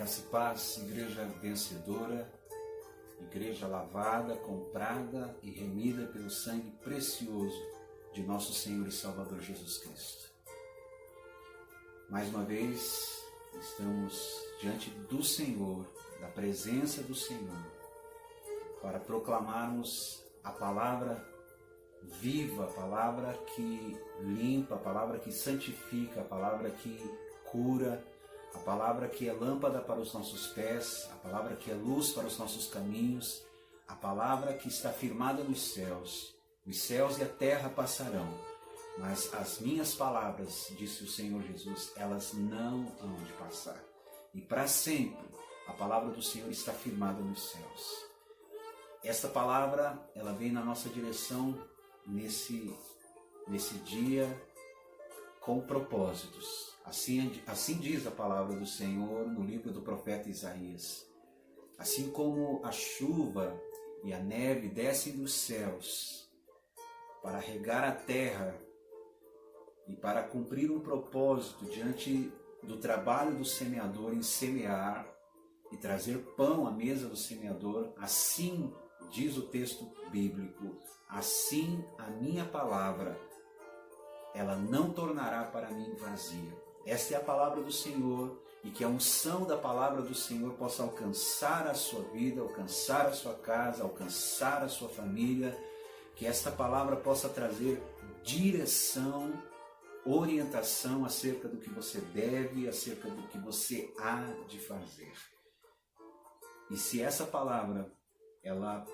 Graça e paz, igreja vencedora, igreja lavada, comprada e remida pelo sangue precioso de nosso Senhor e Salvador Jesus Cristo. Mais uma vez, estamos diante do Senhor, da presença do Senhor, para proclamarmos a palavra viva, a palavra que limpa, a palavra que santifica, a palavra que cura, a palavra que é lâmpada para os nossos pés, a palavra que é luz para os nossos caminhos, a palavra que está firmada nos céus. Os céus e a terra passarão, mas as minhas palavras, disse o Senhor Jesus, elas não hão de passar. E para sempre a palavra do Senhor está firmada nos céus. Esta palavra, ela vem na nossa direção nesse dia com propósitos. Assim diz a palavra do Senhor no livro do profeta Isaías. Assim como a chuva e a neve descem dos céus para regar a terra e para cumprir um propósito diante do trabalho do semeador em semear e trazer pão à mesa do semeador, assim diz o texto bíblico, assim a minha palavra, ela não tornará para mim vazia. Esta é a palavra do Senhor, e que a unção da palavra do Senhor possa alcançar a sua vida, alcançar a sua casa, alcançar a sua família, que esta palavra possa trazer direção, orientação acerca do que você deve, acerca do que você há de fazer. E se essa palavra, ela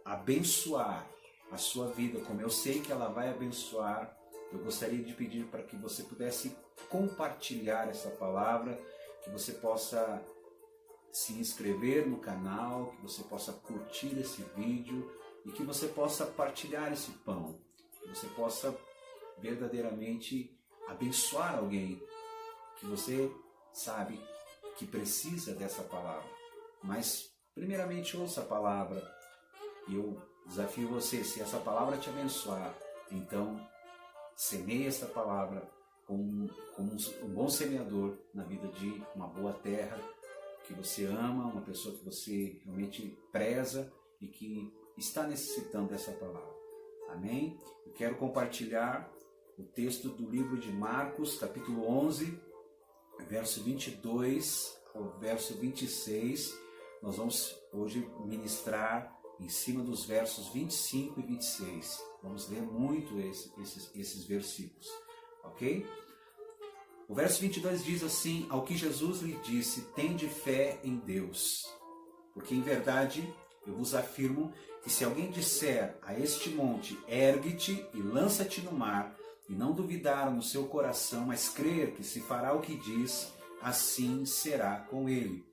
abençoar a sua vida, como eu sei que ela vai abençoar, eu gostaria de pedir para que você pudesse compartilhar essa palavra, que você possa se inscrever no canal, que você possa curtir esse vídeo e que você possa partilhar esse pão, que você possa verdadeiramente abençoar alguém que você sabe que precisa dessa palavra. Mas primeiramente ouça a palavra e eu desafio você, se essa palavra te abençoar, então semeie esta palavra como um bom semeador na vida de uma boa terra que você ama, uma pessoa que você realmente preza e que está necessitando dessa palavra. Amém? Eu quero compartilhar o texto do livro de Marcos, capítulo 11, verso 22 ao verso 26. Nós vamos hoje ministrar em cima dos versos 25 e 26. Vamos ler muito esses versículos, ok? O verso 22 diz assim: ao que Jesus lhe disse, tende fé em Deus, porque em verdade eu vos afirmo que se alguém disser a este monte, ergue-te e lança-te no mar, e não duvidar no seu coração, mas crer que se fará o que diz, assim será com ele.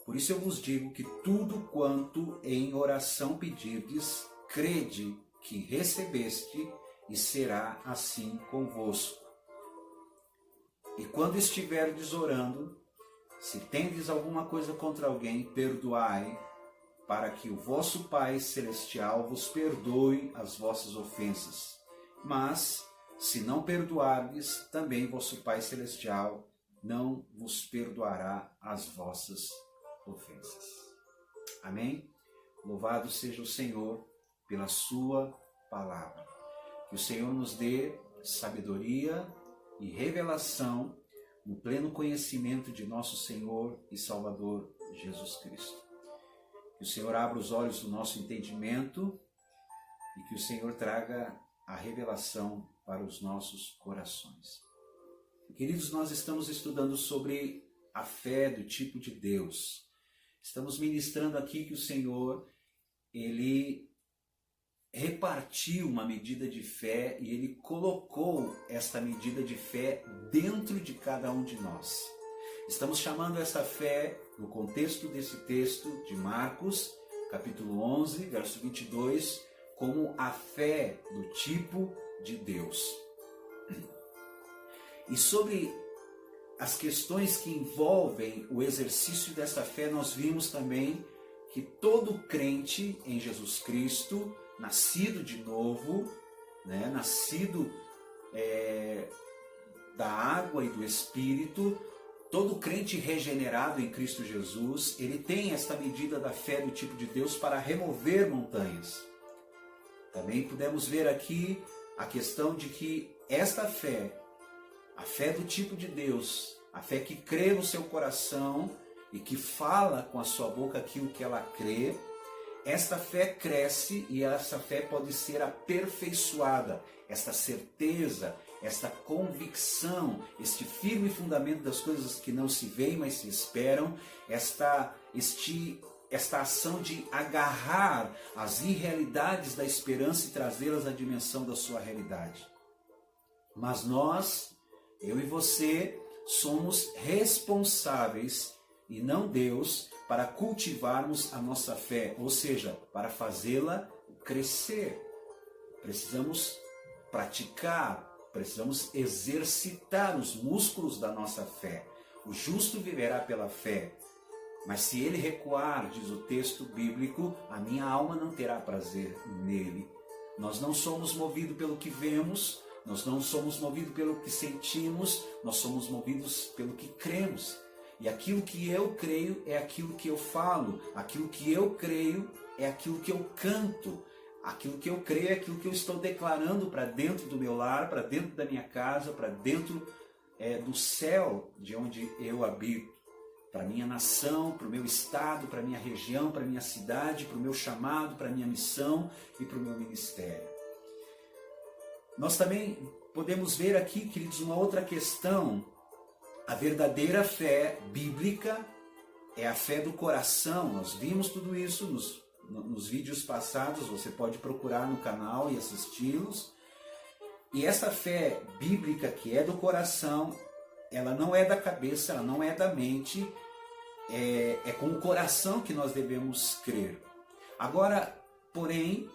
Por isso eu vos digo que tudo quanto em oração pedirdes, crede que recebeste, e será assim convosco. E quando estiverdes orando, se tendes alguma coisa contra alguém, perdoai, para que o vosso Pai Celestial vos perdoe as vossas ofensas. Mas, se não perdoardes, também vosso Pai Celestial não vos perdoará as vossas ofensas. Amém? Louvado seja o Senhor pela sua palavra. Que o Senhor nos dê sabedoria e revelação no pleno conhecimento de nosso Senhor e Salvador Jesus Cristo. Que o Senhor abra os olhos do nosso entendimento e que o Senhor traga a revelação para os nossos corações. Queridos, nós estamos estudando sobre a fé do tipo de Deus. Estamos ministrando aqui que o Senhor, Ele repartiu uma medida de fé e Ele colocou esta medida de fé dentro de cada um de nós. Estamos chamando essa fé, no contexto desse texto de Marcos, capítulo 11, verso 22, como a fé do tipo de Deus. E sobre as questões que envolvem o exercício dessa fé, nós vimos também que todo crente em Jesus Cristo, nascido de novo, nascido da água e do Espírito, todo crente regenerado em Cristo Jesus, ele tem esta medida da fé do tipo de Deus para remover montanhas. Também podemos ver aqui a questão de que esta fé, a fé do tipo de Deus, a fé que crê no seu coração e que fala com a sua boca aquilo que ela crê, esta fé cresce e essa fé pode ser aperfeiçoada. Esta certeza, esta convicção, este firme fundamento das coisas que não se veem, mas se esperam, esta ação de agarrar as irrealidades da esperança e trazê-las à dimensão da sua realidade. Mas nós, eu e você, somos responsáveis, e não Deus, para cultivarmos a nossa fé, ou seja, para fazê-la crescer. Precisamos praticar, precisamos exercitar os músculos da nossa fé. O justo viverá pela fé, mas se ele recuar, diz o texto bíblico, a minha alma não terá prazer nele. Nós não somos movidos pelo que vemos, nós não somos movidos pelo que sentimos, nós somos movidos pelo que cremos. E aquilo que eu creio é aquilo que eu falo, aquilo que eu creio é aquilo que eu canto, aquilo que eu creio é aquilo que eu estou declarando para dentro do meu lar, para dentro da minha casa, para dentro do céu de onde eu habito, para a minha nação, para o meu estado, para a minha região, para a minha cidade, para o meu chamado, para a minha missão e para o meu ministério. Nós também podemos ver aqui, queridos, uma outra questão. A verdadeira fé bíblica é a fé do coração. Nós vimos tudo isso nos vídeos passados, você pode procurar no canal e assisti-los. E essa fé bíblica que é do coração, ela não é da cabeça, ela não é da mente, é com o coração que nós devemos crer. Agora, porém,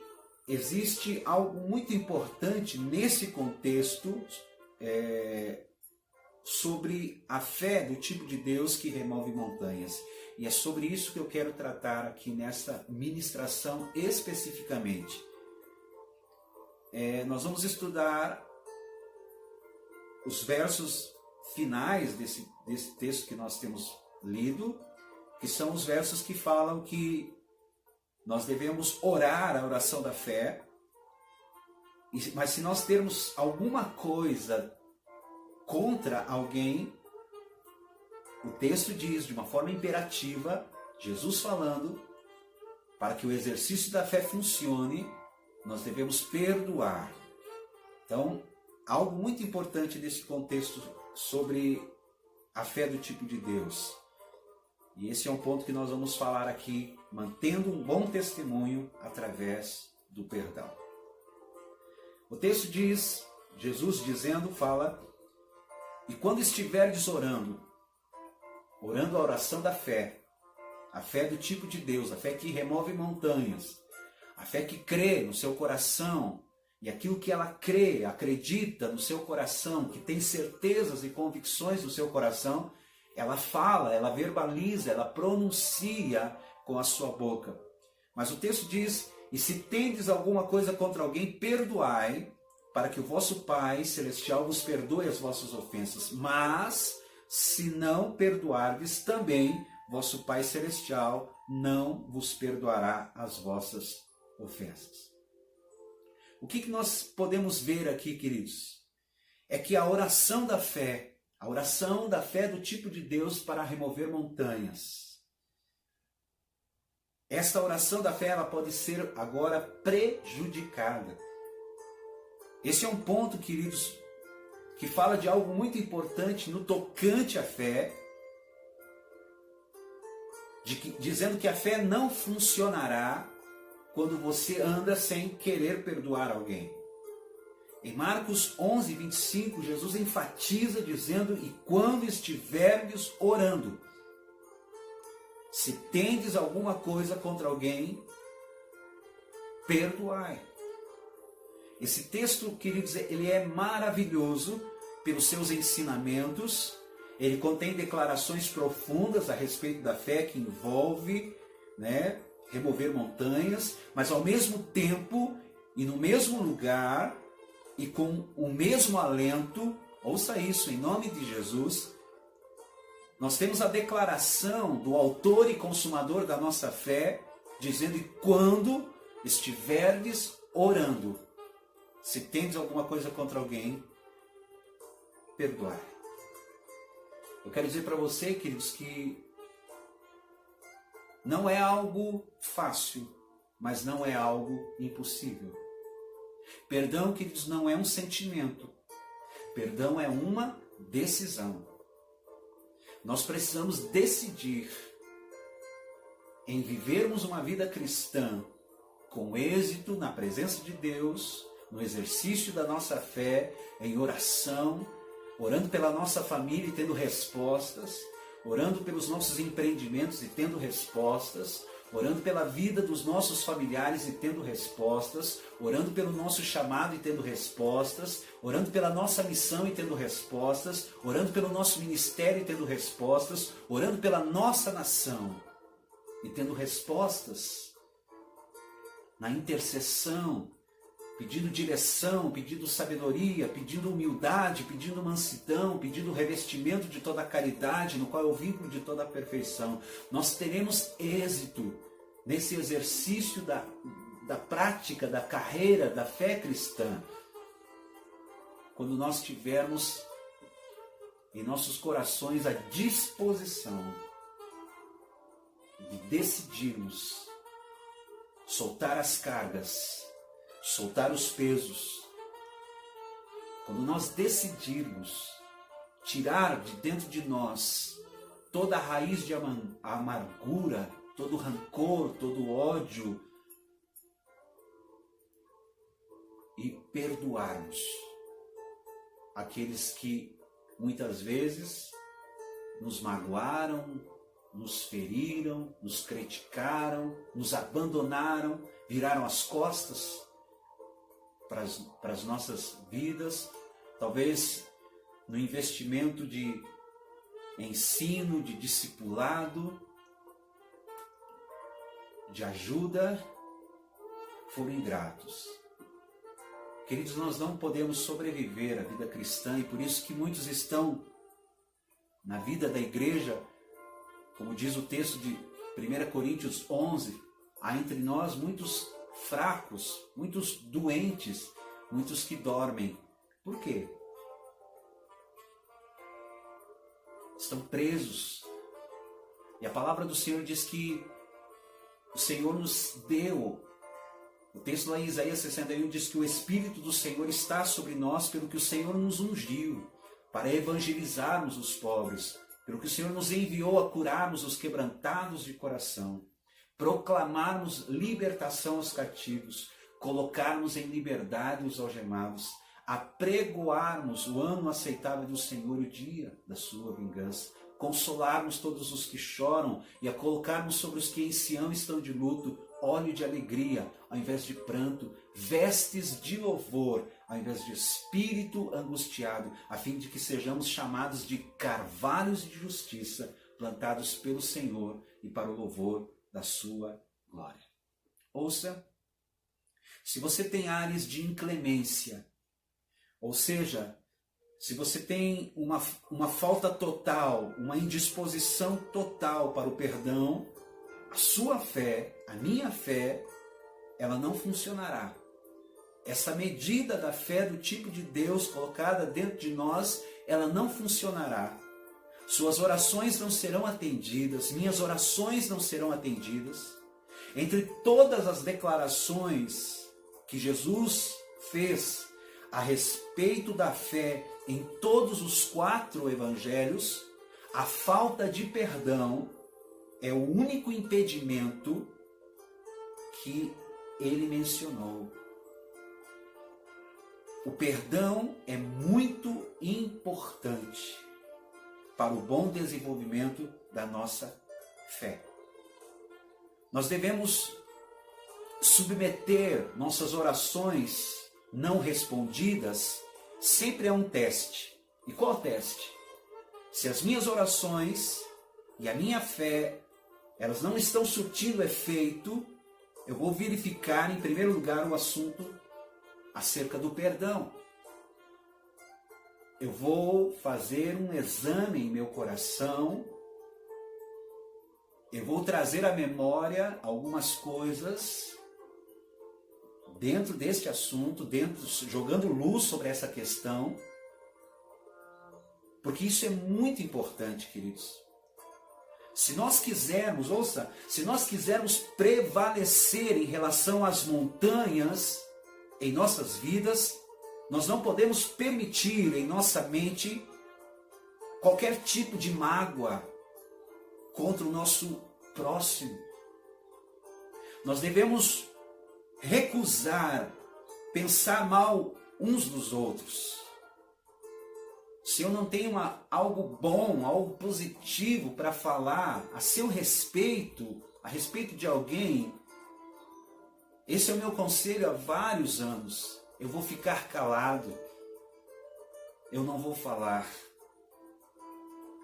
existe algo muito importante nesse contexto, sobre a fé do tipo de Deus que remove montanhas. E é sobre isso que eu quero tratar aqui nessa ministração especificamente. Nós vamos estudar os versos finais desse texto que nós temos lido, que são os versos que falam que nós devemos orar a oração da fé, mas se nós termos alguma coisa contra alguém, o texto diz de uma forma imperativa, Jesus falando, para que o exercício da fé funcione, nós devemos perdoar. Então, algo muito importante nesse contexto sobre a fé do tipo de Deus. E esse é um ponto que nós vamos falar aqui, mantendo um bom testemunho através do perdão. O texto diz, Jesus dizendo, fala: e quando estiverdes orando a oração da fé, a fé do tipo de Deus, a fé que remove montanhas, a fé que crê no seu coração, e aquilo que ela crê, acredita no seu coração, que tem certezas e convicções no seu coração, ela fala, ela verbaliza, ela pronuncia com a sua boca. Mas o texto diz, e se tendes alguma coisa contra alguém, perdoai, para que o vosso Pai Celestial vos perdoe as vossas ofensas. Mas, se não perdoardes, também vosso Pai Celestial não vos perdoará as vossas ofensas. O que nós podemos ver aqui, queridos? É que a oração da fé do tipo de Deus para remover montanhas, esta oração da fé ela pode ser agora prejudicada. Esse é um ponto, queridos, que fala de algo muito importante no tocante à fé, dizendo que a fé não funcionará quando você anda sem querer perdoar alguém. Em Marcos 11, 25, Jesus enfatiza dizendo, e quando estiverdes orando, se tendes alguma coisa contra alguém, perdoai. Esse texto, queridos, ele é maravilhoso pelos seus ensinamentos. Ele contém declarações profundas a respeito da fé que envolve, remover montanhas, mas ao mesmo tempo e no mesmo lugar e com o mesmo alento, ouça isso em nome de Jesus, Nós temos a declaração do autor e consumador da nossa fé, dizendo: e quando estiverdes orando, se tendes alguma coisa contra alguém, perdoai. Eu quero dizer para você, queridos, que não é algo fácil, mas não é algo impossível. Perdão, queridos, não é um sentimento. Perdão é uma decisão. Nós precisamos decidir em vivermos uma vida cristã com êxito na presença de Deus, no exercício da nossa fé, em oração, orando pela nossa família e tendo respostas, orando pelos nossos empreendimentos e tendo respostas, orando pela vida dos nossos familiares e tendo respostas, orando pelo nosso chamado e tendo respostas, orando pela nossa missão e tendo respostas, orando pelo nosso ministério e tendo respostas, orando pela nossa nação e tendo respostas, na intercessão, pedindo direção, pedindo sabedoria, pedindo humildade, pedindo mansidão, pedindo revestimento de toda a caridade, no qual é o vínculo de toda a perfeição. Nós teremos êxito nesse exercício da prática, da carreira, da fé cristã, quando nós tivermos em nossos corações a disposição de decidirmos soltar as cargas, soltar os pesos. Quando nós decidirmos tirar de dentro de nós toda a raiz de amargura, todo rancor, todo ódio, e perdoarmos aqueles que muitas vezes nos magoaram, nos feriram, nos criticaram, nos abandonaram, viraram as costas para as nossas vidas, talvez no investimento de ensino, de discipulado, de ajuda, foram ingratos. Queridos, nós não podemos sobreviver à vida cristã, e por isso que muitos estão na vida da igreja, como diz o texto de 1 Coríntios 11, há entre nós muitos fracos, muitos doentes, muitos que dormem. Por quê? Estão presos. E a palavra do Senhor diz que o Senhor nos deu. O texto lá em Isaías 61 diz que o Espírito do Senhor está sobre nós, pelo que o Senhor nos ungiu, para evangelizarmos os pobres, pelo que o Senhor nos enviou a curarmos os quebrantados de coração, proclamarmos libertação aos cativos, colocarmos em liberdade os algemados, apregoarmos o ano aceitável do Senhor, o dia da sua vingança, consolarmos todos os que choram e a colocarmos sobre os que em Sião estão de luto óleo de alegria ao invés de pranto, vestes de louvor ao invés de espírito angustiado, a fim de que sejamos chamados de carvalhos de justiça, plantados pelo Senhor e para o louvor da sua glória. Ouça, se você tem áreas de inclemência, ou seja, se você tem uma falta total, uma indisposição total para o perdão, a sua fé, a minha fé, ela não funcionará. Essa medida da fé do tipo de Deus colocada dentro de nós, ela não funcionará. Suas orações não serão atendidas, minhas orações não serão atendidas. Entre todas as declarações que Jesus fez a respeito da fé em todos os 4 evangelhos, a falta de perdão é o único impedimento que ele mencionou. O perdão é muito importante para o bom desenvolvimento da nossa fé. Nós devemos submeter nossas orações não respondidas sempre a um teste. E qual teste? Se as minhas orações e a minha fé, elas não estão surtindo efeito, eu vou verificar em primeiro lugar o assunto acerca do perdão. eu vou fazer um exame em meu coração, eu vou trazer à memória algumas coisas dentro deste assunto, jogando luz sobre essa questão, porque isso é muito importante, queridos. Se nós quisermos, ouça, se nós quisermos prevalecer em relação às montanhas em nossas vidas, nós não podemos permitir em nossa mente qualquer tipo de mágoa contra o nosso próximo. Nós devemos recusar pensar mal uns dos outros. Se eu não tenho algo bom, algo positivo para falar a seu respeito, a respeito de alguém, esse é o meu conselho há vários anos. Eu vou ficar calado. Eu não vou falar.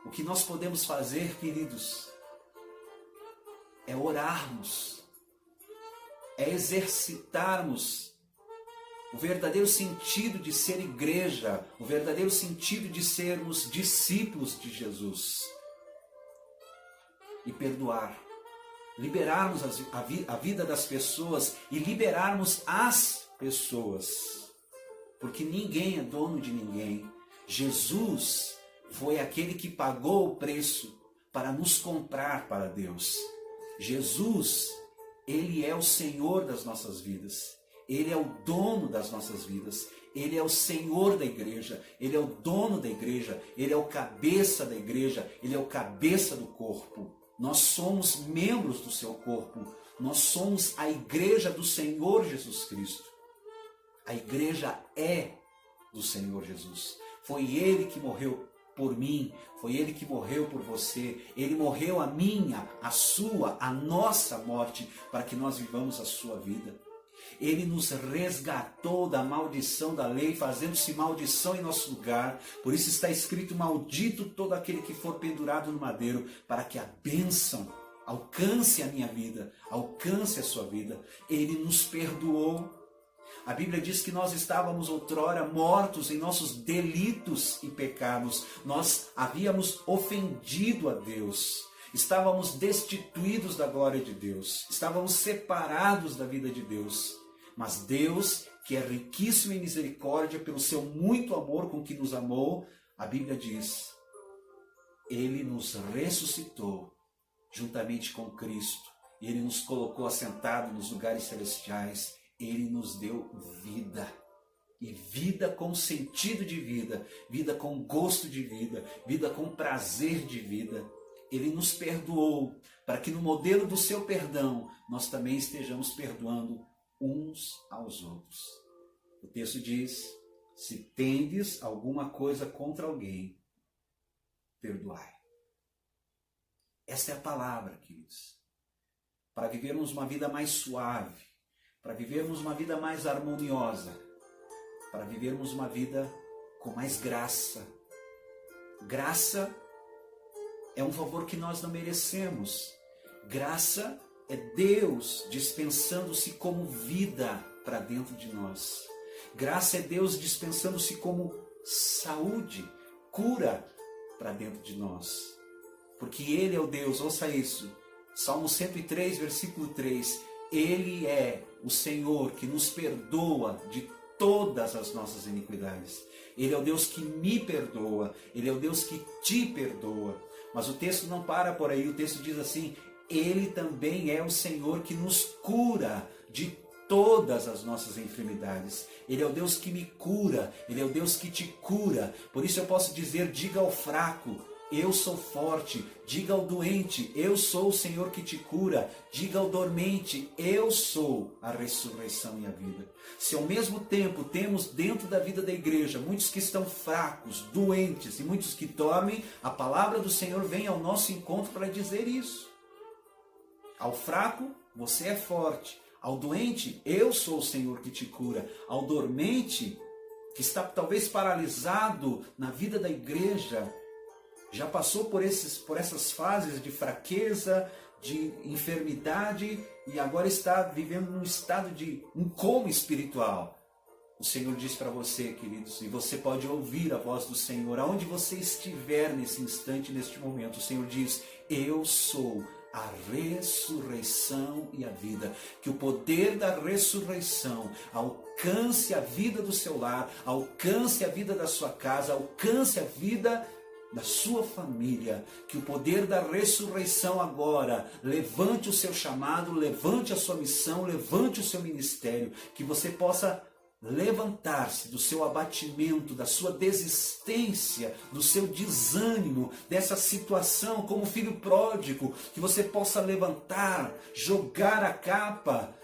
O que nós podemos fazer, queridos, é orarmos, é exercitarmos o verdadeiro sentido de ser igreja, o verdadeiro sentido de sermos discípulos de Jesus. E perdoar, liberarmos a vida das pessoas e liberarmos as pessoas. Porque ninguém é dono de ninguém. Jesus foi aquele que pagou o preço para nos comprar para Deus. Jesus, Ele é o Senhor das nossas vidas. Ele é o dono das nossas vidas. Ele é o Senhor da igreja. Ele é o dono da igreja. Ele é o cabeça da igreja. Ele é o cabeça do corpo. Nós somos membros do seu corpo. Nós somos a igreja do Senhor Jesus Cristo. A igreja é do Senhor Jesus. Foi Ele que morreu por mim, foi Ele que morreu por você. Ele morreu a minha, a sua, a nossa morte, para que nós vivamos a sua vida. Ele nos resgatou da maldição da lei, fazendo-se maldição em nosso lugar. Por isso está escrito: maldito todo aquele que for pendurado no madeiro, para que a bênção alcance a minha vida, alcance a sua vida. Ele nos perdoou. A Bíblia diz que nós estávamos outrora mortos em nossos delitos e pecados. Nós havíamos ofendido a Deus. Estávamos destituídos da glória de Deus. Estávamos separados da vida de Deus. Mas Deus, que é riquíssimo em misericórdia, pelo seu muito amor com que nos amou, a Bíblia diz, Ele nos ressuscitou juntamente com Cristo. E Ele nos colocou assentados nos lugares celestiais. Ele nos deu vida, e vida com sentido de vida, vida com gosto de vida, vida com prazer de vida. Ele nos perdoou, para que no modelo do seu perdão, nós também estejamos perdoando uns aos outros. O texto diz, se tendes alguma coisa contra alguém, perdoai. Esta é a palavra, queridos, para vivermos uma vida mais suave, para vivermos uma vida mais harmoniosa, para vivermos uma vida com mais graça. Graça é um favor que nós não merecemos. Graça é Deus dispensando-se como vida para dentro de nós. Graça é Deus dispensando-se como saúde, cura para dentro de nós. Porque Ele é o Deus, ouça isso, Salmo 103, versículo 3, Ele é o Senhor que nos perdoa de todas as nossas iniquidades. Ele é o Deus que me perdoa. Ele é o Deus que te perdoa. Mas o texto não para por aí. O texto diz assim, Ele também é o Senhor que nos cura de todas as nossas enfermidades. Ele é o Deus que me cura. Ele é o Deus que te cura. Por isso eu posso dizer, diga ao fraco, eu sou forte. Diga ao doente, eu sou o Senhor que te cura. Diga ao dormente, eu sou a ressurreição e a vida. Se ao mesmo tempo temos dentro da vida da igreja muitos que estão fracos, doentes e muitos que dormem, a palavra do Senhor vem ao nosso encontro para dizer isso. Ao fraco, você é forte. Ao doente, eu sou o Senhor que te cura. Ao dormente, que está talvez paralisado na vida da igreja, já passou por essas fases de fraqueza, de enfermidade e agora está vivendo num estado de um coma espiritual. O Senhor diz para você, queridos, e você pode ouvir a voz do Senhor, aonde você estiver nesse instante, neste momento. O Senhor diz: eu sou a ressurreição e a vida. Que o poder da ressurreição alcance a vida do seu lar, alcance a vida da sua casa, alcance a vida da sua família. Que o poder da ressurreição agora levante o seu chamado, levante a sua missão, levante o seu ministério. Que você possa levantar-se do seu abatimento, da sua desistência, do seu desânimo, dessa situação como filho pródigo, que você possa levantar, jogar a capa,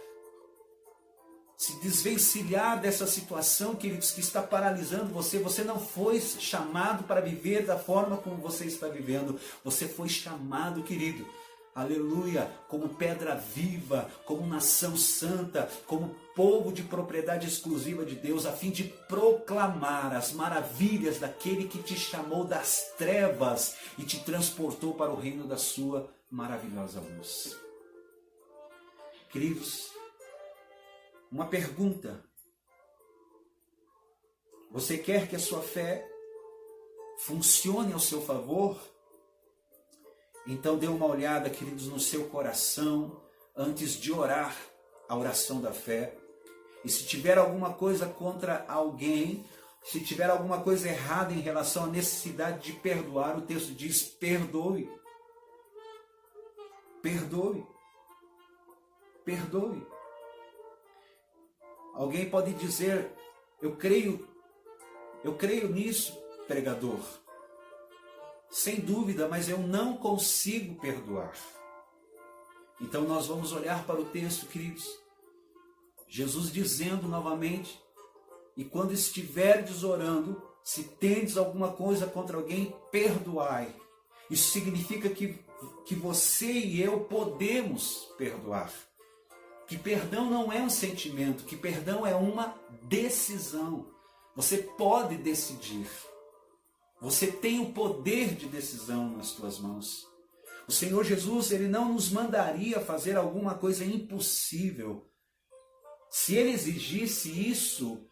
se desvencilhar dessa situação, queridos, que está paralisando você. Você não foi chamado para viver da forma como você está vivendo. Você foi chamado, querido, aleluia, como pedra viva, como nação santa, como povo de propriedade exclusiva de Deus, a fim de proclamar as maravilhas daquele que te chamou das trevas e te transportou para o reino da sua maravilhosa luz. Queridos, uma pergunta: você quer que a sua fé funcione ao seu favor? Então dê uma olhada, queridos, no seu coração antes de orar a oração da fé. E se tiver alguma coisa contra alguém, se tiver alguma coisa errada em relação à necessidade de perdoar, o texto diz: perdoe. Perdoe. Perdoe. Alguém pode dizer: eu creio nisso, pregador. Sem dúvida, mas eu não consigo perdoar. Então nós vamos olhar para o texto, queridos. Jesus dizendo novamente: e quando estiverdes orando, se tendes alguma coisa contra alguém, perdoai. Isso significa que você e eu podemos perdoar. Que perdão não é um sentimento, que perdão é uma decisão. Você pode decidir. Você tem o poder de decisão nas suas mãos. O Senhor Jesus, Ele não nos mandaria fazer alguma coisa impossível. Se Ele exigisse isso,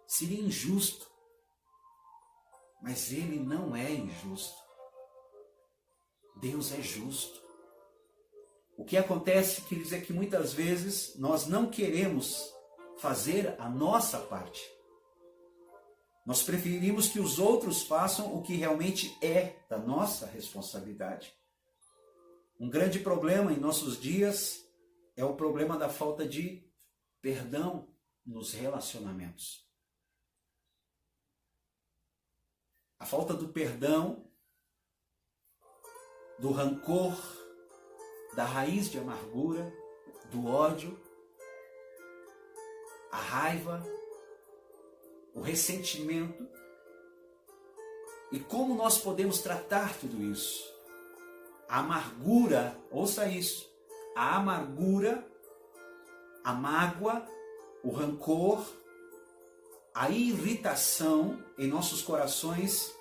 seria injusto. Mas Ele não é injusto. Deus é justo. O que acontece, queridos, é que muitas vezes nós não queremos fazer a nossa parte. Nós preferimos que os outros façam o que realmente é da nossa responsabilidade. Um grande problema em nossos dias é o problema da falta de perdão nos relacionamentos. A falta do perdão, do rancor, da raiz de amargura, do ódio, a raiva, o ressentimento. E como nós podemos tratar tudo isso? A amargura, ouça isso, a amargura, a mágoa, o rancor, a irritação em nossos corações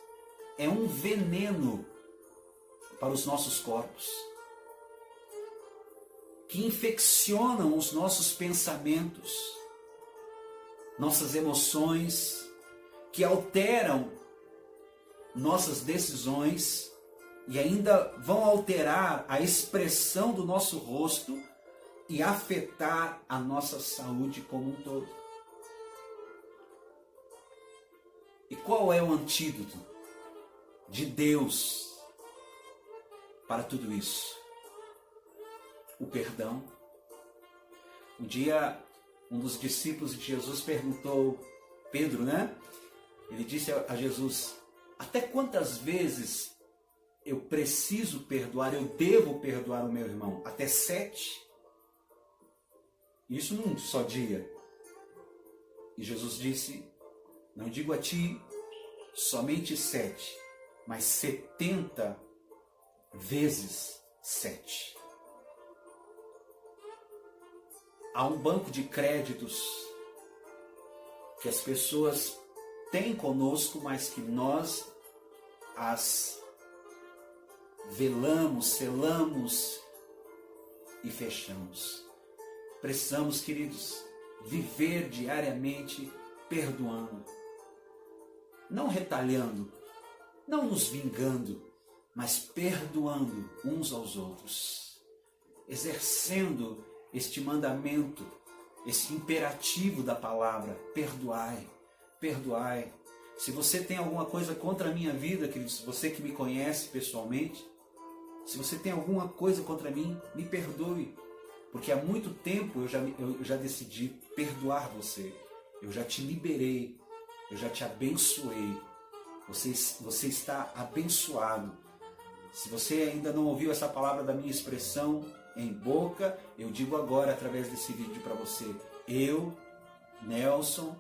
é um veneno para os nossos corpos, que infeccionam os nossos pensamentos, nossas emoções, que alteram nossas decisões e ainda vão alterar a expressão do nosso rosto e afetar a nossa saúde como um todo. E qual é o antídoto de Deus para tudo isso? O perdão. Um dia, um dos discípulos de Jesus perguntou, Pedro, né? Ele disse a Jesus: até quantas vezes eu preciso perdoar, eu devo perdoar o meu irmão? Até 7? Isso num só dia. E Jesus disse: não digo a ti somente 7, mas 70 vezes 7. Há um banco de créditos que as pessoas têm conosco, mas que nós as velamos, selamos e fechamos. Precisamos, queridos, viver diariamente perdoando, não retalhando, não nos vingando, mas perdoando uns aos outros, exercendo este mandamento, esse imperativo da palavra: perdoai, perdoai. Se você tem alguma coisa contra a minha vida, queridos, você que me conhece pessoalmente, se você tem alguma coisa contra mim, me perdoe, porque há muito tempo eu já decidi perdoar você, eu já te liberei, eu já te abençoei, você está abençoado. Se você ainda não ouviu essa palavra da minha expressão em boca, eu digo agora através desse vídeo para você: eu, Nelson,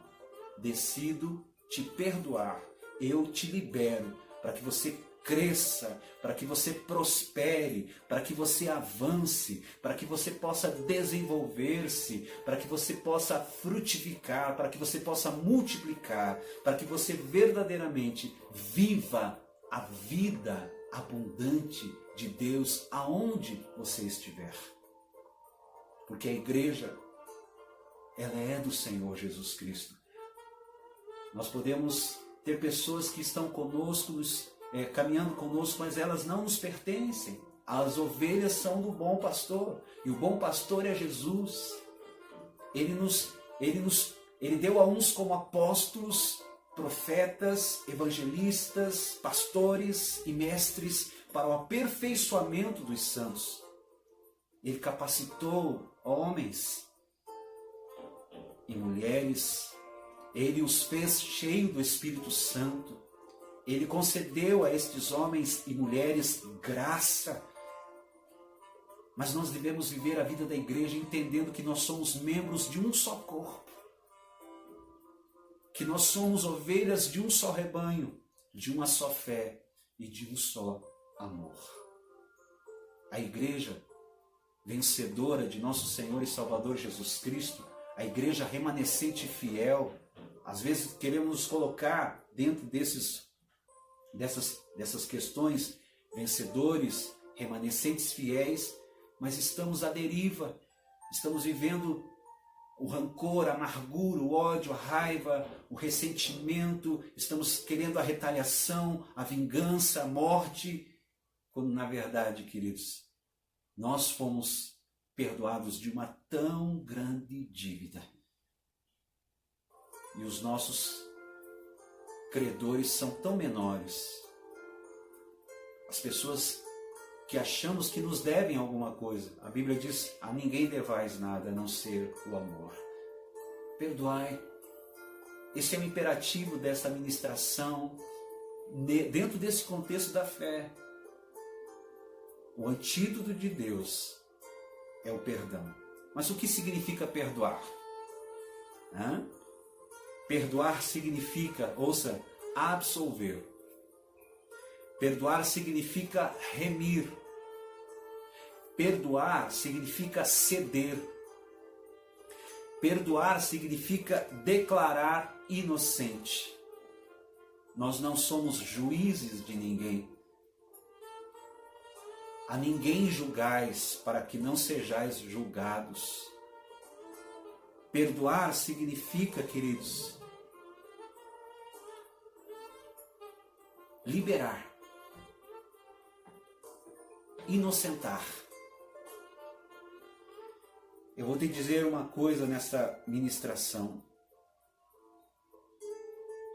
decido te perdoar, eu te libero para que você cresça, para que você prospere, para que você avance, para que você possa desenvolver-se, para que você possa frutificar, para que você possa multiplicar, para que você verdadeiramente viva a vida abundante de Deus aonde você estiver. Porque a igreja, ela é do Senhor Jesus Cristo. Nós podemos ter pessoas que estão conosco, caminhando conosco, mas elas não nos pertencem. As ovelhas são do bom pastor, e o bom pastor é Jesus. Ele deu a uns como apóstolos, profetas, evangelistas, pastores e mestres para o aperfeiçoamento dos santos. Ele capacitou homens e mulheres, ele os fez cheios do Espírito Santo, ele concedeu a estes homens e mulheres graça. Mas nós devemos viver a vida da igreja entendendo que nós somos membros de um só corpo, que nós somos ovelhas de um só rebanho, de uma só fé e de um só amor. A igreja vencedora de nosso Senhor e Salvador Jesus Cristo, a igreja remanescente e fiel, às vezes queremos nos colocar dentro dessas questões, vencedores, remanescentes fiéis, mas estamos à deriva, estamos vivendo o rancor, a amargura, o ódio, a raiva, o ressentimento, estamos querendo a retaliação, a vingança, a morte, quando na verdade, queridos, nós fomos perdoados de uma tão grande dívida. E os nossos credores são tão menores. As pessoas que achamos que nos devem alguma coisa. A Bíblia diz: a ninguém devais nada a não ser o amor. Perdoai. Esse é o imperativo desta ministração, dentro desse contexto da fé. O antídoto de Deus é o perdão. Mas o que significa perdoar? Perdoar significa, ouça, absolver. Perdoar significa remir. Perdoar significa ceder. Perdoar significa declarar inocente. Nós não somos juízes de ninguém. A ninguém julgais, para que não sejais julgados. Perdoar significa, queridos, liberar, inocentar. Eu vou te dizer uma coisa nessa ministração.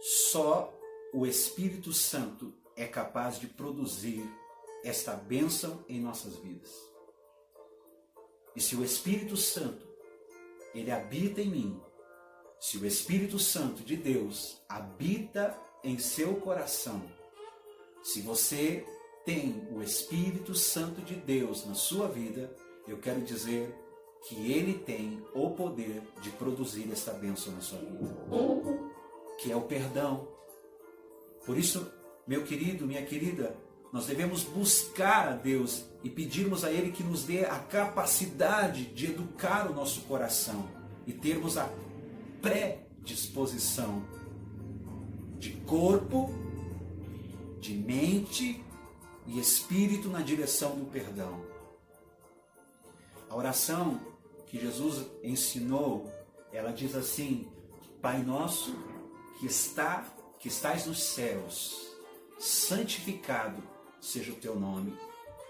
Só o Espírito Santo é capaz de produzir esta bênção em nossas vidas. E se o Espírito Santo, ele habita em mim, se o Espírito Santo de Deus habita em seu coração, se você tem o Espírito Santo de Deus na sua vida, eu quero dizer que ele tem o poder de produzir esta bênção na sua vida, que é o perdão. Por isso, meu querido, minha querida, nós devemos buscar a Deus e pedirmos a Ele que nos dê a capacidade de educar o nosso coração e termos a predisposição de corpo, de mente e espírito na direção do perdão. A oração que Jesus ensinou, ela diz assim: Pai nosso, que estás nos céus, santificado seja o teu nome.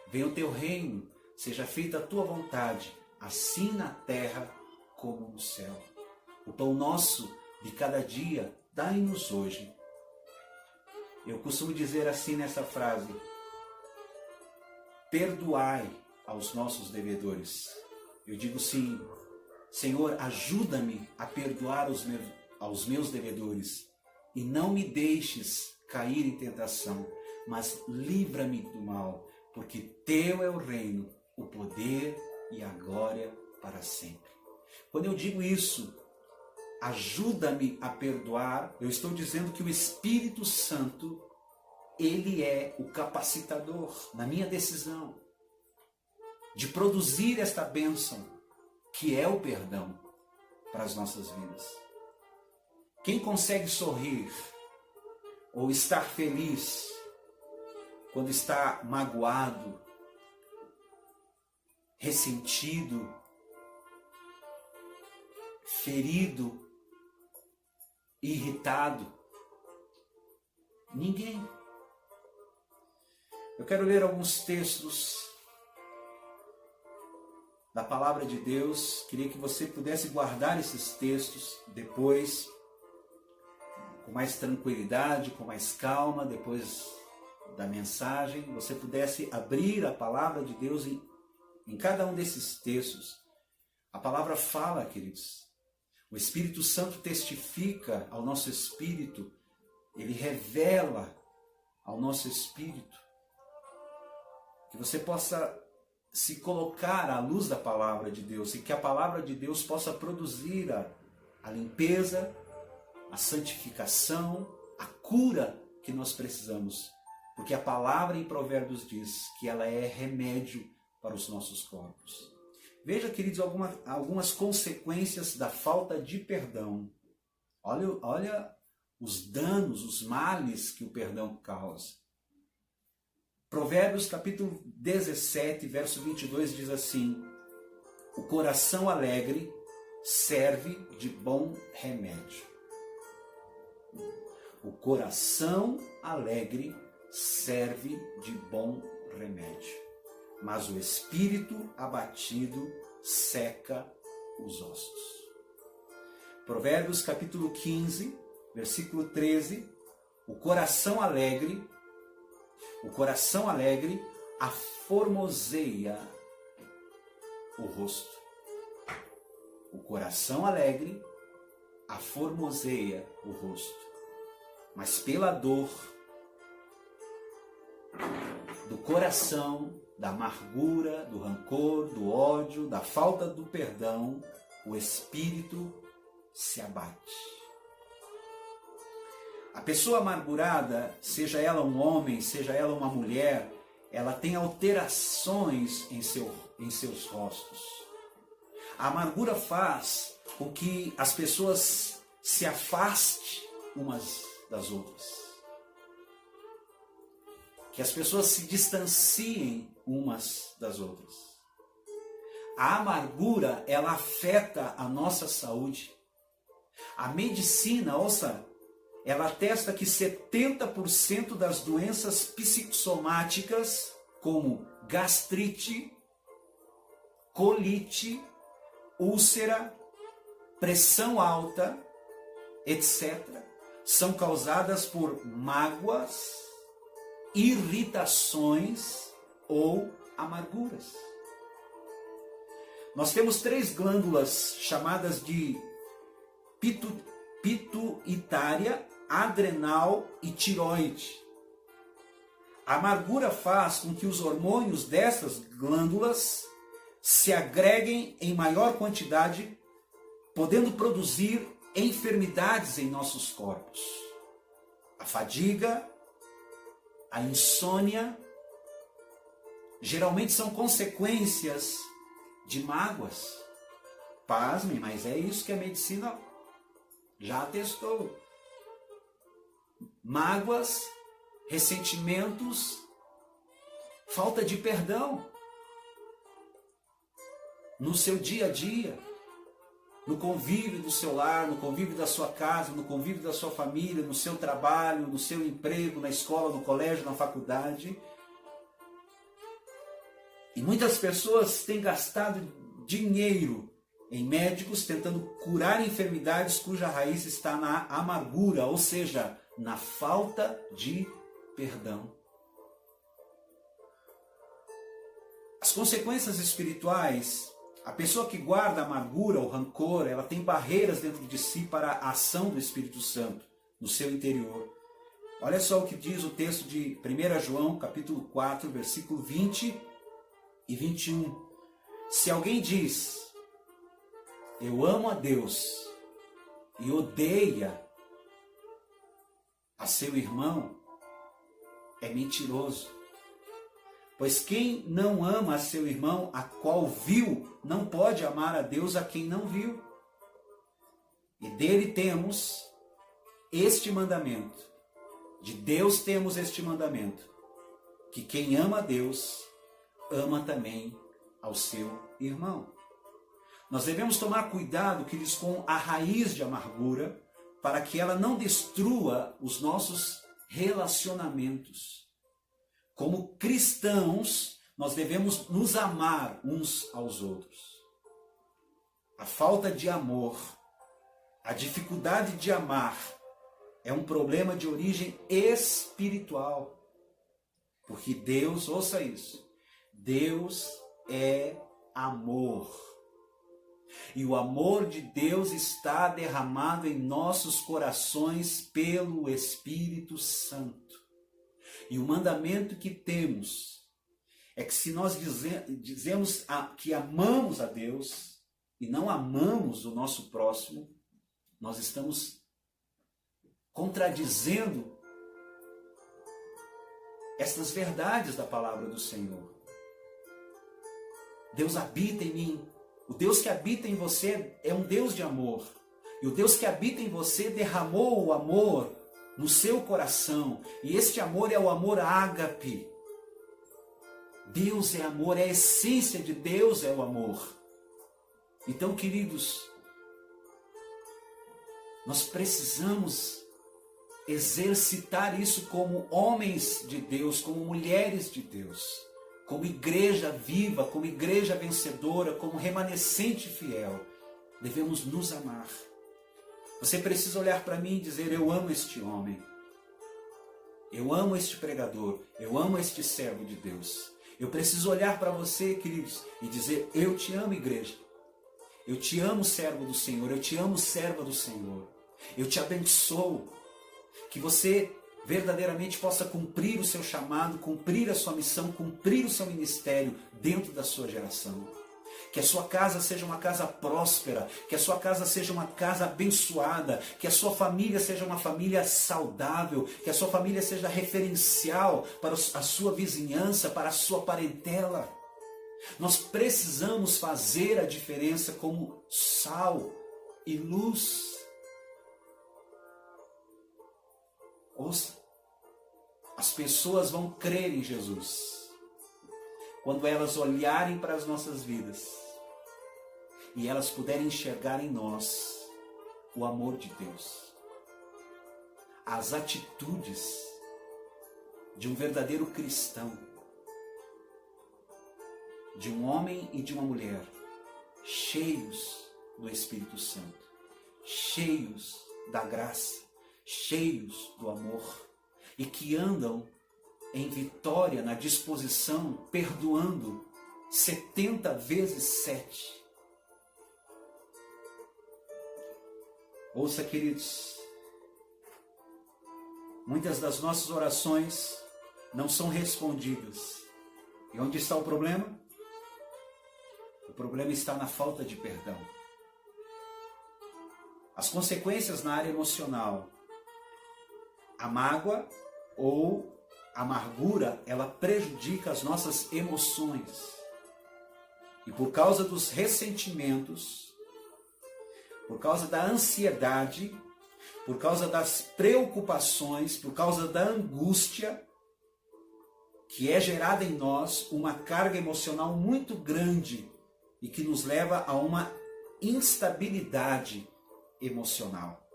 Venha o teu reino, seja feita a tua vontade, assim na terra como no céu. O pão nosso de cada dia, dai-nos hoje. Eu costumo dizer assim nessa frase: perdoai aos nossos devedores. Eu digo sim, Senhor, ajuda-me a perdoar aos meus devedores e não me deixes cair em tentação, mas livra-me do mal, porque teu é o reino, o poder e a glória para sempre. Quando eu digo isso, ajuda-me a perdoar, eu estou dizendo que o Espírito Santo, ele é o capacitador na minha decisão de produzir esta bênção, que é o perdão para as nossas vidas. Quem consegue sorrir ou estar feliz quando está magoado, ressentido, ferido, irritado? Ninguém. Eu quero ler alguns textos da palavra de Deus. Queria que você pudesse guardar esses textos depois, com mais tranquilidade, com mais calma, depois da mensagem, você pudesse abrir a palavra de Deus em cada um desses textos. A palavra fala, queridos. O Espírito Santo testifica ao nosso espírito, ele revela ao nosso espírito, que você possa se colocar à luz da palavra de Deus e que a palavra de Deus possa produzir a limpeza, a santificação, a cura que nós precisamos. Porque a palavra em Provérbios diz que ela é remédio para os nossos corpos. Veja, queridos, algumas consequências da falta de perdão. Olha os danos, os males que o perdão causa. Provérbios capítulo 17, verso 22 diz assim: o coração alegre serve de bom remédio. O coração alegre serve de bom remédio, mas o espírito abatido seca os ossos. Provérbios capítulo 15, versículo 13, o coração alegre aformoseia o rosto. O coração alegre aformoseia o rosto, mas pela dor do coração, da amargura, do rancor, do ódio, da falta do perdão, o espírito se abate. A pessoa amargurada, seja ela um homem, seja ela uma mulher, ela tem alterações em seus rostos. A amargura faz com que as pessoas se afastem umas das outras. Que as pessoas se distanciem umas das outras. A amargura, ela afeta a nossa saúde. A medicina, ouça, ela atesta que 70% das doenças psicossomáticas, como gastrite, colite, úlcera, pressão alta, etc., são causadas por mágoas, irritações ou amarguras. Nós temos 3 glândulas chamadas de pituitária, adrenal e tiroide. A amargura faz com que os hormônios dessas glândulas se agreguem em maior quantidade, podendo produzir enfermidades em nossos corpos. A fadiga, a insônia, geralmente são consequências de mágoas. Pasmem, mas é isso que a medicina já atestou. Mágoas, ressentimentos, falta de perdão no seu dia a dia, no convívio do seu lar, no convívio da sua casa, no convívio da sua família, no seu trabalho, no seu emprego, na escola, no colégio, na faculdade. E muitas pessoas têm gastado dinheiro em médicos tentando curar enfermidades cuja raiz está na amargura, ou seja, na falta de perdão. As consequências espirituais, a pessoa que guarda a amargura, o rancor, ela tem barreiras dentro de si para a ação do Espírito Santo no seu interior. Olha só o que diz o texto de 1 João, capítulo 4, versículo 20 e 21. Se alguém diz, eu amo a Deus, e odeia a seu irmão, é mentiroso. Pois quem não ama a seu irmão, a qual viu, não pode amar a Deus a quem não viu. E dele temos este mandamento, de Deus temos este mandamento, que quem ama a Deus, ama também ao seu irmão. Nós devemos tomar cuidado, queridos, com a raiz de amargura, para que ela não destrua os nossos relacionamentos. Como cristãos, nós devemos nos amar uns aos outros. A falta de amor, a dificuldade de amar, é um problema de origem espiritual. Porque Deus, ouça isso, Deus é amor. E o amor de Deus está derramado em nossos corações pelo Espírito Santo. E o mandamento que temos é que se nós dizemos que amamos a Deus e não amamos o nosso próximo, nós estamos contradizendo estas verdades da palavra do Senhor. Deus habita em mim. O Deus que habita em você é um Deus de amor. E o Deus que habita em você derramou o amor no seu coração. E este amor é o amor ágape. Deus é amor, é a essência de Deus é o amor. Então, queridos, nós precisamos exercitar isso como homens de Deus, como mulheres de Deus, como igreja viva, como igreja vencedora, como remanescente fiel. Devemos nos amar. Você precisa olhar para mim e dizer, eu amo este homem. Eu amo este pregador. Eu amo este servo de Deus. Eu preciso olhar para você, queridos, e dizer, eu te amo, igreja. Eu te amo, servo do Senhor. Eu te amo, serva do Senhor. Eu te abençoo. Que você verdadeiramente possa cumprir o seu chamado, cumprir a sua missão, cumprir o seu ministério dentro da sua geração. Que a sua casa seja uma casa próspera, que a sua casa seja uma casa abençoada, que a sua família seja uma família saudável, que a sua família seja referencial para a sua vizinhança, para a sua parentela. Nós precisamos fazer a diferença como sal e luz. Ouça, as pessoas vão crer em Jesus quando elas olharem para as nossas vidas e elas puderem enxergar em nós o amor de Deus. As atitudes de um verdadeiro cristão, de um homem e de uma mulher, cheios do Espírito Santo, cheios da graça, cheios do amor, e que andam em vitória, na disposição, perdoando 70 vezes 7. Ouça, queridos, muitas das nossas orações não são respondidas. E onde está o problema? O problema está na falta de perdão. As consequências na área emocional. A mágoa ou a amargura, ela prejudica as nossas emoções. E por causa dos ressentimentos, por causa da ansiedade, por causa das preocupações, por causa da angústia, que é gerada em nós uma carga emocional muito grande e que nos leva a uma instabilidade emocional.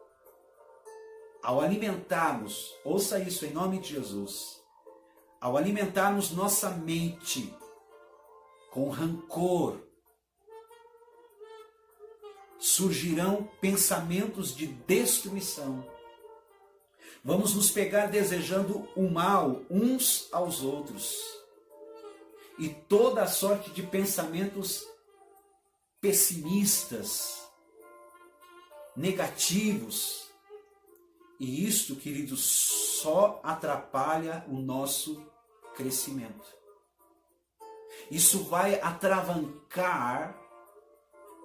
Ao alimentarmos, ouça isso em nome de Jesus, ao alimentarmos nossa mente com rancor, surgirão pensamentos de destruição. Vamos nos pegar desejando o mal uns aos outros. E toda a sorte de pensamentos pessimistas, negativos. E isto, queridos, só atrapalha o nosso crescimento. Isso vai atravancar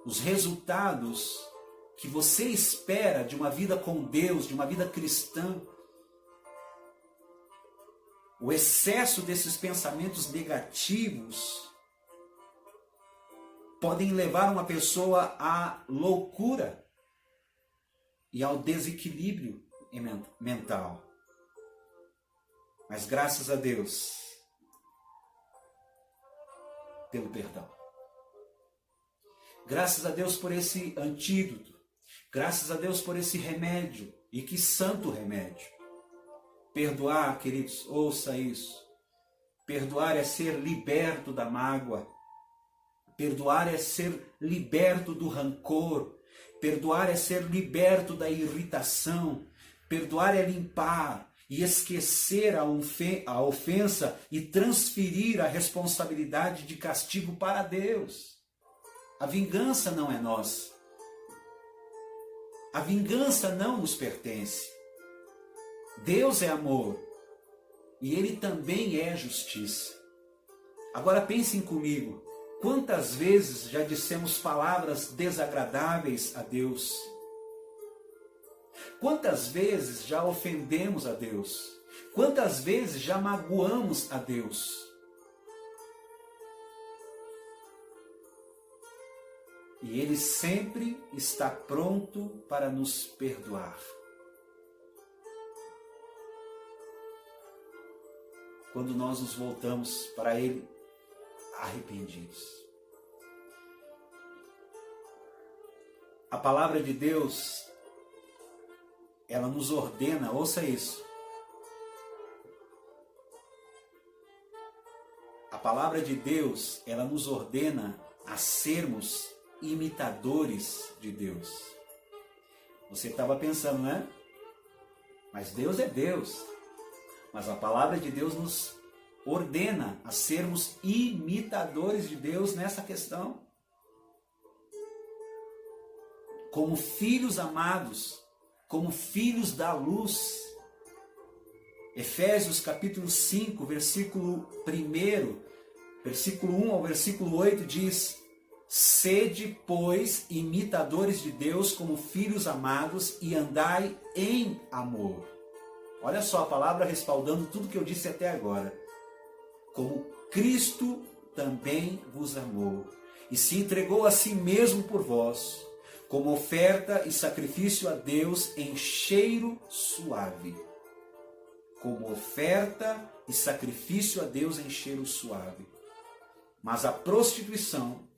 os resultados que você espera de uma vida com Deus, de uma vida cristã. O excesso desses pensamentos negativos podem levar uma pessoa à loucura e ao desequilíbrio mental. Mas graças a Deus pelo perdão. Graças a Deus por esse antídoto. Graças a Deus por esse remédio. E que santo remédio. Perdoar, queridos, ouça isso. Perdoar é ser liberto da mágoa. Perdoar é ser liberto do rancor. Perdoar é ser liberto da irritação. Perdoar é limpar e esquecer a ofensa e transferir a responsabilidade de castigo para Deus. A vingança não é nossa. A vingança não nos pertence. Deus é amor e Ele também é justiça. Agora pensem comigo, quantas vezes já dissemos palavras desagradáveis a Deus? Quantas vezes já ofendemos a Deus? Quantas vezes já magoamos a Deus? E Ele sempre está pronto para nos perdoar. Quando nós nos voltamos para Ele arrependidos. A palavra de Deus, ela nos ordena, ouça isso. A palavra de Deus, ela nos ordena a sermos imitadores de Deus. Você estava pensando, né? Mas Deus é Deus. Mas a palavra de Deus nos ordena a sermos imitadores de Deus nessa questão. Como filhos amados, como filhos da luz. Efésios capítulo 5, versículo 1, versículo 1 ao versículo 8 diz: sede, pois, imitadores de Deus como filhos amados e andai em amor. Olha só a palavra respaldando tudo que eu disse até agora. Como Cristo também vos amou e se entregou a si mesmo por vós, como oferta e sacrifício a Deus em cheiro suave. Como oferta e sacrifício a Deus em cheiro suave. Mas a prostituição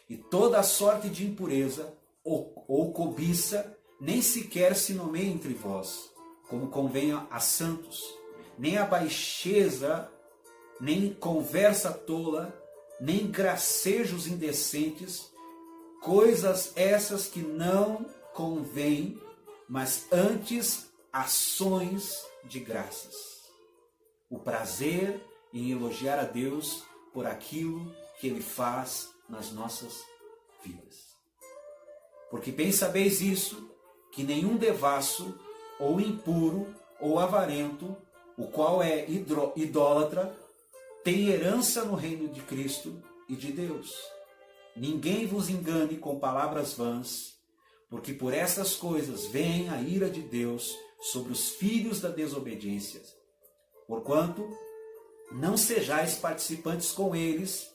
e toda a sorte de impureza ou cobiça nem sequer se nomeia entre vós, como convém a santos, nem a baixeza, nem conversa tola, nem gracejos indecentes, coisas essas que não convêm, mas antes ações de graças. O prazer em elogiar a Deus por aquilo que Ele faz nas nossas vidas. Porque bem sabeis isso, que nenhum devasso, ou impuro, ou avarento, o qual é idólatra, tem herança no reino de Cristo e de Deus. Ninguém vos engane com palavras vãs, porque por estas coisas vem a ira de Deus sobre os filhos da desobediência. Porquanto não sejais participantes com eles,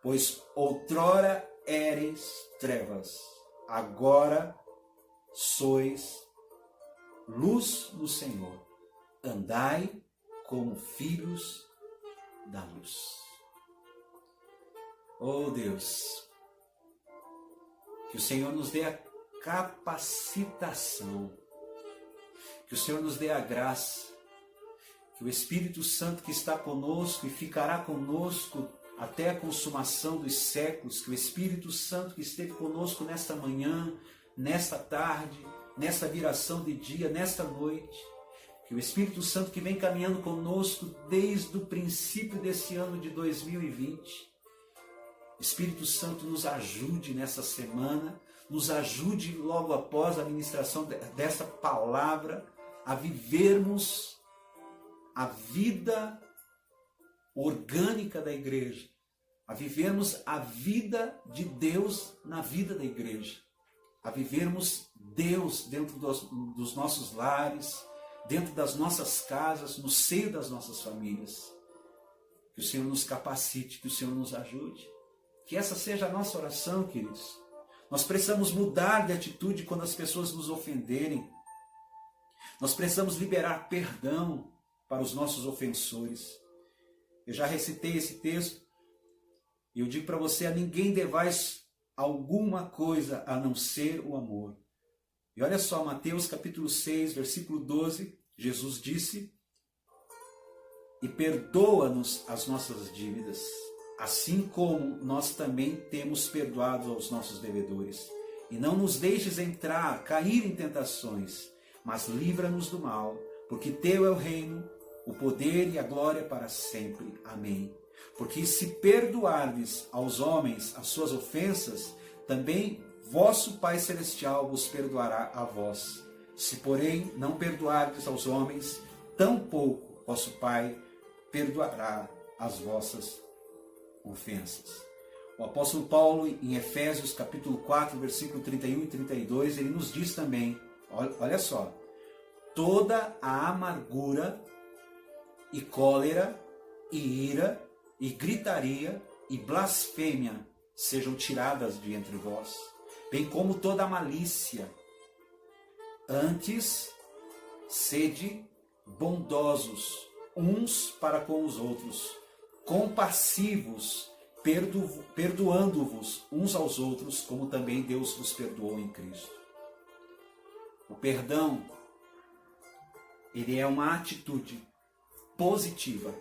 pois outrora éreis trevas, agora sois luz no Senhor. Andai como filhos da luz. Oh Deus, Que o Senhor nos dê a capacitação, que o Senhor nos dê a graça, que o Espírito Santo que está conosco e ficará conosco até a consumação dos séculos, que o Espírito Santo que esteve conosco nesta manhã, nesta tarde, nesta viração de dia, nesta noite, que o Espírito Santo que vem caminhando conosco desde o princípio desse ano de 2020, Espírito Santo nos ajude nessa semana, nos ajude logo após a ministração dessa palavra a vivermos a vida orgânica da igreja, a vivermos a vida de Deus na vida da igreja, a vivermos Deus dentro dos nossos lares, dentro das nossas casas, no seio das nossas famílias. Que o Senhor nos capacite, que o Senhor nos ajude. Que essa seja a nossa oração, queridos. Nós precisamos mudar de atitude quando as pessoas nos ofenderem. Nós precisamos liberar perdão para os nossos ofensores. Eu já recitei esse texto e eu digo para você: a ninguém devais alguma coisa a não ser o amor. E olha só, Mateus capítulo 6, versículo 12, Jesus disse: e perdoa-nos as nossas dívidas, assim como nós também temos perdoado aos nossos devedores. E não nos deixes cair em tentações, mas livra-nos do mal, porque teu é o reino, o poder e a glória para sempre. Amém. Porque se perdoardes aos homens as suas ofensas, também vosso Pai Celestial vos perdoará a vós. Se, porém, não perdoardes aos homens, tampouco vosso Pai perdoará as vossas ofensas. O apóstolo Paulo, em Efésios capítulo 4, versículo 31 e 32, ele nos diz também, olha só: toda a amargura e cólera e ira e gritaria e blasfêmia sejam tiradas de entre vós, bem como toda a malícia. Antes, sede bondosos uns para com os outros, compassivos, perdoando-vos uns aos outros, como também Deus vos perdoou em Cristo. O perdão, ele é uma atitude positiva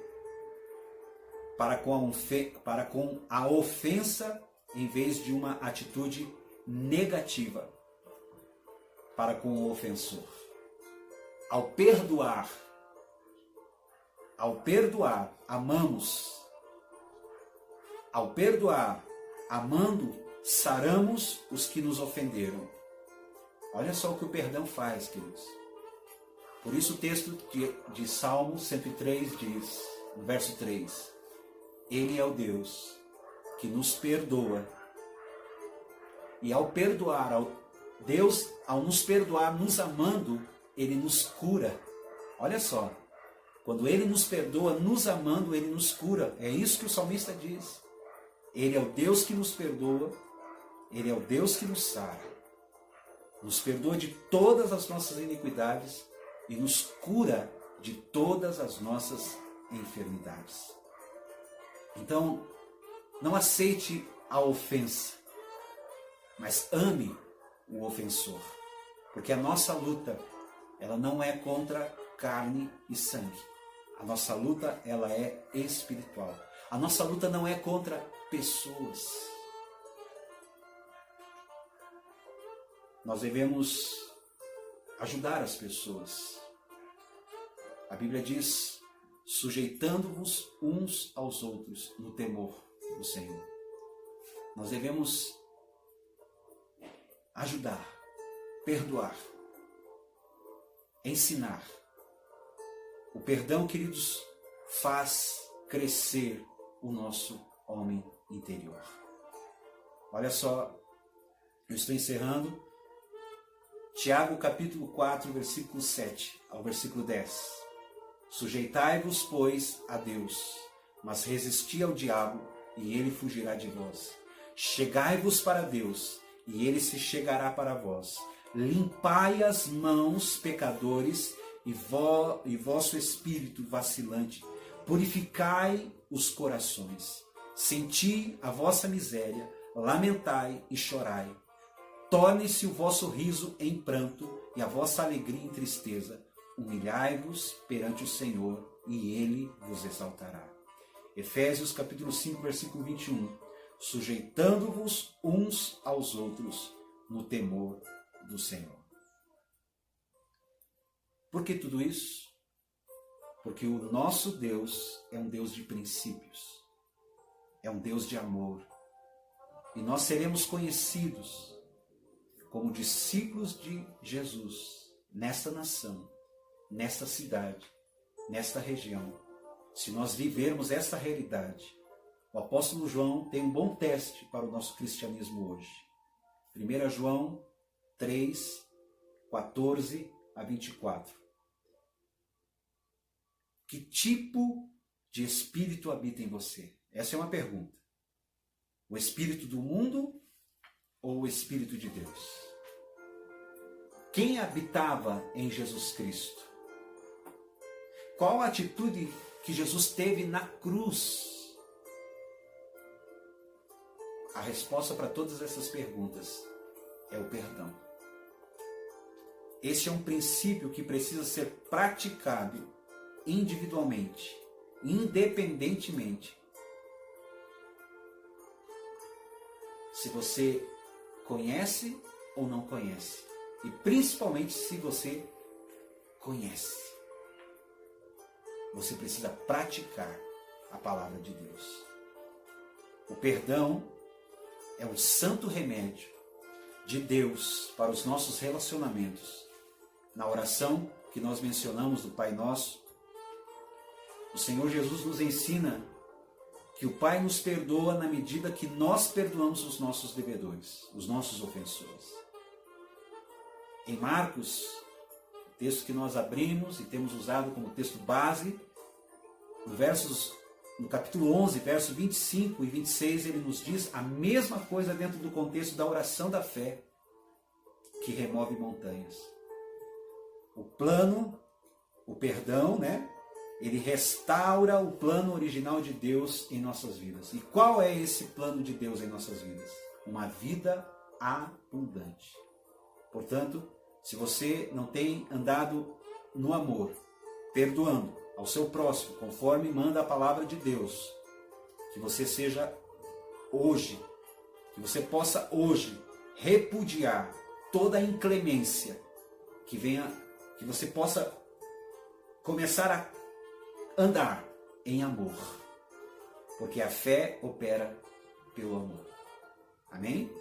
para com a ofensa, em vez de uma atitude negativa para com o ofensor. Ao perdoar, amamos. Ao perdoar, amando, saramos os que nos ofenderam. Olha só o que o perdão faz, queridos. Por isso o texto de Salmo 103 diz, no verso 3, Ele é o Deus que nos perdoa. E ao perdoar, Deus, ao nos perdoar, nos amando, Ele nos cura. Olha só, quando Ele nos perdoa, nos amando, Ele nos cura. É isso que o salmista diz. Ele é o Deus que nos perdoa, Ele é o Deus que nos sara. Nos perdoa de todas as nossas iniquidades e nos cura de todas as nossas enfermidades. Então, não aceite a ofensa, mas ame o ofensor. Porque a nossa luta, ela não é contra carne e sangue. A nossa luta, ela é espiritual. A nossa luta não é contra pessoas. Nós devemos ajudar as pessoas. A Bíblia diz, sujeitando-vos uns aos outros no temor do Senhor. Nós devemos ajudar, perdoar, ensinar. O perdão, queridos, faz crescer o nosso homem interior. Olha só, eu estou encerrando. Tiago capítulo 4, versículo 7 ao versículo 10. Sujeitai-vos, pois, a Deus, mas resisti ao diabo, e ele fugirá de vós. Chegai-vos para Deus, e ele se chegará para vós. Limpai as mãos, pecadores, e vosso espírito vacilante. Purificai os corações. Senti a vossa miséria, lamentai e chorai. torne-se o vosso riso em pranto e a vossa alegria em tristeza. Humilhai-vos perante o Senhor e Ele vos exaltará. Efésios capítulo 5, versículo 21. Sujeitando-vos uns aos outros no temor do Senhor. Por que tudo isso? Porque o nosso Deus é um Deus de princípios, é um Deus de amor. E nós seremos conhecidos como discípulos de Jesus nesta nação, nesta cidade, nesta região. Se nós vivermos esta realidade, o apóstolo João tem um bom teste para o nosso cristianismo hoje. 1 João 3, 14 a 24. Que tipo de espírito habita em você? Essa é uma pergunta. O espírito do mundo ou o espírito de Deus? Quem habitava em Jesus Cristo? Qual a atitude que Jesus teve na cruz? A resposta para todas essas perguntas é o perdão. Esse é um princípio que precisa ser praticado individualmente, independentemente. Se você conhece ou não conhece. E principalmente se você conhece. Você precisa praticar a palavra de Deus. O perdão é um santo remédio de Deus para os nossos relacionamentos. Na oração que nós mencionamos do Pai Nosso, o Senhor Jesus nos ensina que o Pai nos perdoa na medida que nós perdoamos os nossos devedores, os nossos ofensores. Em Marcos, o texto que nós abrimos e temos usado como texto base, no capítulo 11, versos 25 e 26, ele nos diz a mesma coisa dentro do contexto da oração da fé, que remove montanhas. O plano, o perdão, ele restaura o plano original de Deus em nossas vidas. E qual é esse plano de Deus em nossas vidas? Uma vida abundante. Portanto, se você não tem andado no amor, perdoando ao seu próximo, conforme manda a palavra de Deus, que você seja hoje, que você possa hoje repudiar toda a inclemência que venha, que você possa começar a andar em amor, porque a fé opera pelo amor. Amém?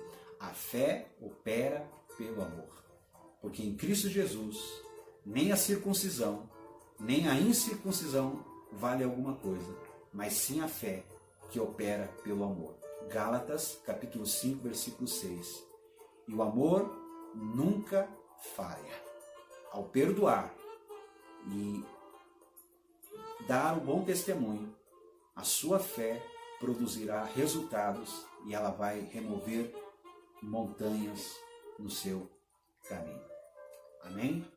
A fé opera pelo amor. Porque em Cristo Jesus, nem a circuncisão, nem a incircuncisão vale alguma coisa, mas sim a fé que opera pelo amor. Gálatas, capítulo 5, versículo 6. E o amor nunca falha. Ao perdoar e dar o bom testemunho, a sua fé produzirá resultados e ela vai remover montanhas no seu caminho. Amém?